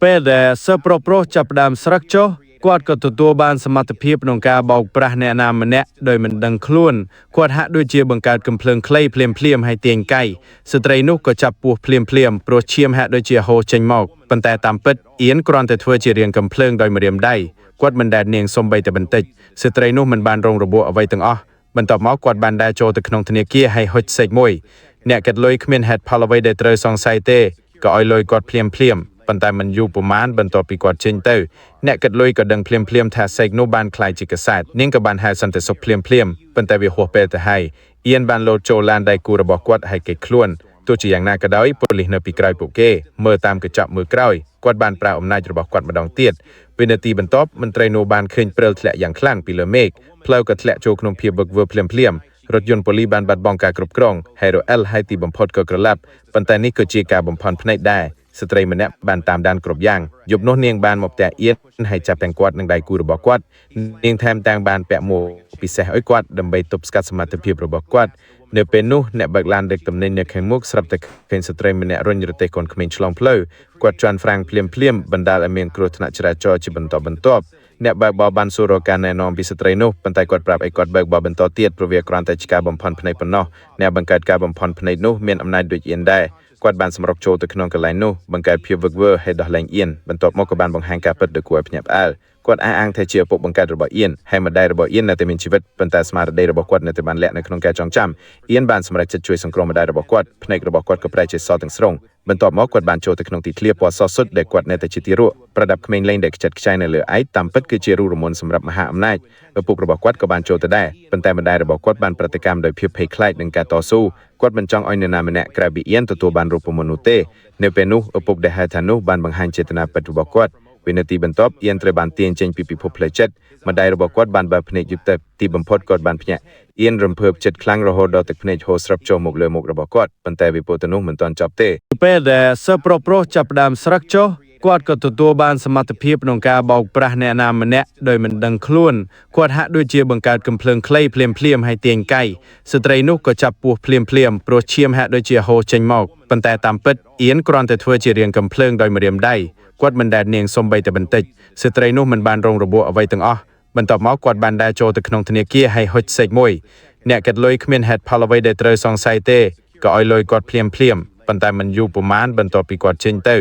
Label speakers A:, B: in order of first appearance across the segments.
A: ពេលដែលសិស្សប្រុសៗចាប់ផ្ដើមស្រឹកចុះគាត់ក៏ទទួលបានសមត្ថភាពក្នុងការបោកប្រាស់អ្នកណាម្នាក់ដោយមិនដឹងខ្លួនគាត់ហាក់ដូចជាបង្កើតកំភ្លើងខ្លីភ្លាមៗហើយទាញកាយស្ត្រីនោះក៏ចាប់ពោះភ្លាមៗព្រោះឈាមហាក់ដូចជាហូរចេញមកប៉ុន្តែតាមពិតអៀនគ្រាន់តែធ្វើជារាងកំភ្លើងដោយម្រាមដៃគាត់មិនដែលនាងសំបីតែបន្តិចស្ត្រីនោះមិនបានរងរបួសអ្វីទាំងអស់បន្ទាប់មកគាត់បានដើរចូលទៅក្នុងធនាគារហើយហុចសេកមួយអ្នកកាត់លុយគ្មានហេតុផលអ្វីដែលត្រូវសង្ស័យទេក៏ឲ្យលុយគាត់ភ្លាមប៉ុន្តែមិនយូរប៉ុន្មានបន្ទាប់ពីគាត់ចេញទៅអ្នកកាត់លុយក៏ដឹងភ្លាមថាសេកនោះបានក្លាយជាកសែតនាងក៏បានហៅសន្តិសុខភ្លាមប៉ុន្តែវាហួសពេលទៅហើយអៀនបានលោតចូលឡានដៃគូរបស់គាត់ហើយគេខ្លួនទោះជាយ៉ាងណាក៏ដោយប៉ូលីសនៅពីក្រោយពួកគេមើលតាមកញ្ចក់មើលក្រោយគាត់បានប្រើអំណាចរបស់គាត់ម្ដងទៀតវិនាទីបន្ទាប់មន្ត្រីនោះបានឃើញព្រិលធ្លាក់យ៉ាងខ្លាំងពីលើមេឃផ្លូវក៏ធ្លាក់ចូលក្នុងភាពវឹកវរភ្លាមរថយន្តប៉ូលីសបានបាត់បង់ការគ្រប់គ្រងហើយរអិលហើយទីបំផុតក៏ក្រឡាប់ប៉ុន្តែនេះក៏ជាការបំផន់ភ្នែកដែរស្ត្រីម្នាក់បានតាមដានគ្រប់យ៉ាងយប់នោះនាងបានមកផ្ទះអៀនហើយចាប់ទាំងគាត់និងដៃគូរបស់គាត់នាងថែមទាំងបានពាក់មួកពិសេសឲ្យគាត់ដើម្បីទប់ស្កាត់សមត្ថភាពរបស់គាត់នៅពេលនោះអ្នកបើកឡានដឹកទំនិញនៅខាងមុខស្រាប់តែឃើញស្ត្រីម្នាក់រុញរទេះកូនក្មេងឆ្លងផ្លូវគាត់ជន់ហ្វ្រាំងភ្លាមបណ្ដាលឲ្យមានគ្រោះថ្នាក់ចរាចរណ៍ជាបន្តបន្ទាប់អ្នកបើកបរបានសួររកការណែនាំពីស្ត្រីនោះប៉ុន្តែគាត់ប្រាប់ឲ្យគាត់បើកបរបន្តទៀតព្រោះវាគ្រាន់តែជាការបំផន់ភ្នែកប៉ុណ្ណោះអ្នកបង្កើតការបំផន់ភ្នែកនោះមានអំណាចដូចអៀនដែរគាត់បានសម្រុកចូលទៅក្នុងកន្លែងនោះបង្កើតភាពវឹកវរហើយដោះលែងអៀនបន្ទាប់មកក៏បានបង្ហាញការពិតដ៏គួរឲ្យភ្ញាក់ផ្អើលគាត់អះអាងថាជាឪពុកបង្កើតរបស់អៀនហើយម្ដាយរបស់អៀននៅតែមានជីវិតប៉ុន្តែស្មារតីរបស់គាត់នៅតែបានលាក់នៅក្នុងការចងចាំអៀនបានសម្រេចចិត្តជួយសង្គ្រោះម្ដាយរបស់គាត់ភ្នែករបស់គាត់ក៏ប្រែជាសទាំងស្រុងបន្ទាប់មកគាត់បានចូលទៅក្នុងទីធ្លាពណ៌សសុទ្ធដែលគាត់នៅតែជាទីរក់ប្រដាប់ក្មេងលេងដែលខ្ចិតខ្ចីនៅលើឯកតាមពិតគឺជារូបមន្តសម្រាប់មហាអំណាចឪពុករបស់គាត់ក៏បានចូលទៅដែរប៉ុន្តែម្ដាយរបស់គាត់បានប្រតិកម្មដោយភាពភ័យខ្លាចនឹងការតស៊ូគាត់មិនចង់ឲ្យនរណាម្នាក់ក្រៅពីអៀនទទួលបានរូបមន្តនោះទេនៅពេលនោះឪពុកដែលហៅថានោះបានបង្ហាញចេតនាពិតរបស់គាត់វិនាទីបន្ទាប់អៀនត្រូវបានទាញចេញពីពិភពផ្លូវចិត្តម្ដាយរបស់គាត់បានបើកភ្នែកយប់ទៅទីបំផុតគាត់បានភ្ញាក់អៀនរំភើបចិត្តខ្លាំងរហូតដល់ទឹកភ្នែកហូរស្រាប់ចូលមកលើមុខរបស់គាត់ប៉ុន្តែវិពតនោះមិនទាន់ចប់ទេពេលដែលសិស្សប្រុសៗចាប់ផ្ដើមស្រឹកចុះគាត់ក៏ទទួលបានសមត្ថភាពក្នុងការបោកប្រាស់អ្នកណាម្នាក់ដោយមិនដឹងខ្លួនគាត់ហាក់ដូចជាបង្កើតកំភ្លើងខ្លីភ្លាមហើយទាញកាយស្ត្រីនោះក៏ចាប់ពោះភ្លាមព្រោះឈាមហាក់ដូចជាហូរចេញមកប៉ុន្តែតាមពិតអៀនគ្រាន់តែធ្វើជារាងកំភ្លើងដោយម្រាមដៃគាត់មិនដែលនាងសំបីតែបន្តិចស្ត្រីនោះមិនបានរងរបួសអ្វីទាំងអស់បន្ទាប់មកគាត់បានដើរចូលទៅក្នុងធនាគារហើយហុចសេកមួយអ្នកកាត់លុយគ្មានហេតុផលអ្វីដែលត្រូវសង្ស័យទេក៏ឲ្យលុយគាត់ភ្លាមប៉ុន្តែមិនយូរប៉ុន្មានបន្ទាប់ពីគាត់ចេញទៅ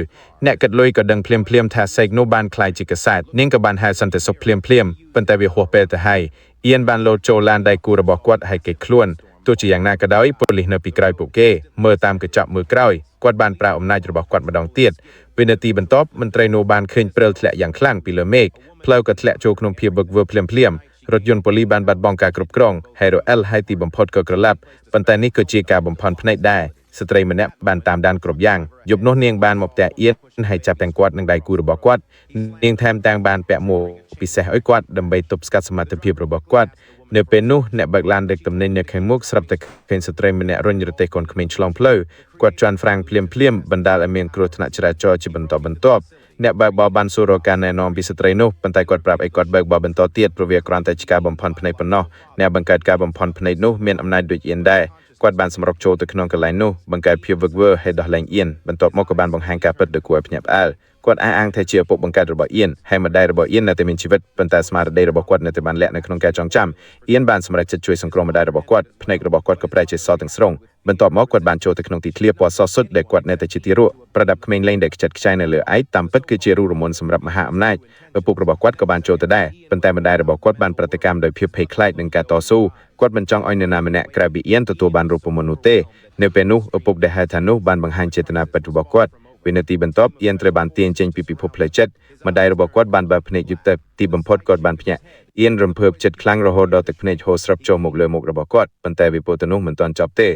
A: អ្នកកាត់លុយក៏ដឹងភ្លាមថាសេកនោះបានក្លាយជាកសែតនាងក៏បានហៅសន្តិសុខភ្លាមប៉ុន្តែវាហួសពេលទៅហើយអៀនបានលោតចូលឡានដៃគូរបស់គាត់ហើយគេខ្លួនទោះជាយ៉ាងណាក៏ដោយប៉ូលីសនៅពីក្រោយពួកគេមើលតាមកញ្ចក់មើលក្រោយគាត់បានប្រើអំណាចរបស់គាត់ម្ដងទៀតវិនាទីបន្ទាប់មន្ត្រីនោះបានឃើញព្រិលធ្លាក់យ៉ាងខ្លាំងពីលើមេឃផ្លូវក៏ធ្លាក់ចូលក្នុងភាពវឹកវរភ្លាមរថយន្តប៉ូលីសបានបាត់បង់ការគ្រប់គ្រងហើយរអិលហើយទីបំផុតក៏ក្រឡាប់ប៉ុន្តែនេះក៏ជាការបំផន់ភ្នែកដែរស្ត្រីម្នាក់បានតាមដានគ្រប់យ៉ាងយប់នោះនាងបានមកផ្ទះអៀនហើយចាប់ទាំងគាត់និងដៃគូរបស់គាត់នាងថែមទាំងបានពាក់មួកពិសេសឲ្យគាត់ដើម្បីទប់ស្កាត់សមត្ថភាពរបស់គាត់នៅពេលនោះអ្នកបើកឡានដឹកទំនិញនៅខាងមុខស្រាប់តែឃើញស្ត្រីម្នាក់រុញរទេះកូនក្មេងឆ្លងផ្លូវគាត់ជន់ហ្វ្រាំងភ្លាមបណ្ដាលឲ្យមានគ្រោះថ្នាក់ចរាចរណ៍ជាបន្តបន្ទាប់អ្នកបើកបរបានសួររកការណែនាំពីស្ត្រីនោះប៉ុន្តែគាត់ប្រាប់ឲ្យគាត់បើកបរបន្តទៀតព្រោះវាគ្រាន់តែជាការបំផន់ភ្នែកប៉ុណ្ណោះអ្នកបង្កើតការបំផន់ភ្នែកនោះមានអំណាចដូចអៀនដែរគាត់បានសម្រុកចូលទៅក្នុងកន្លែងនោះបង្កើតភាពវឹកវរហើយដោះលែងអៀនបន្ទាប់មកក៏បានបង្ហាញការពិតដ៏គួរឲ្យភ្ញាក់ផ្អើលគាត់អះអាងថាជាឪពុកបង្កើតរបស់អៀនហើយម្ដាយរបស់អៀននៅតែមានជីវិតប៉ុន្តែស្មារតីរបស់គាត់នៅតែបានលាក់នៅក្នុងការចងចាំអៀនបានសម្រេចចិត្តជួយសង្គ្រោះម្ដាយរបស់គាត់ភ្នែករបស់គាត់ក៏ប្រែជាសទាំងស្រុងបន្ទាប់មកគាត់បានចូលទៅក្នុងទីធ្លាពណ៌សសុទ្ធដែលគាត់នៅតែជាទីរក់ប្រដាប់ក្មេងលេងដែលខ្ចិតខ្ចីនៅលើឯកតាមពិតគឺជារូបមន្តសម្រាប់មហាអំណាចឪពុករបស់គាត់ក៏បានចូលទៅដែរប៉ុន្តែម្ដាយរបស់គាត់បានប្រតិកម្មដោយភាពភ័យខ្លាចនឹងការតស៊ូគាត់មិនចង់ឲ្យនរណាម្នាក់ក្រៅពីអៀនទទួលបានរូបមន្តនោះទេនៅពេលនោះឪពុកដែលហៅថានោះបានបង្ហាញចេតនាពិតរបស់គាត់វិនាទីបន្ទាប់អៀនត្រូវបានទាញចេញពីពិភពផ្លូវចិត្តម្ដាយរបស់គាត់បានបើកភ្នែកយប់ទៅទីបំផុតគាត់បានភ្ញាក់អៀនរំភើបចិត្តខ្លាំងរហូតដល់ទឹកភ្នែកហូរស្រាប់ចូលមកលើមុខរបស់គាត់ប៉ុន្តែវិពតនោះមិនទាន់ចប់ទេ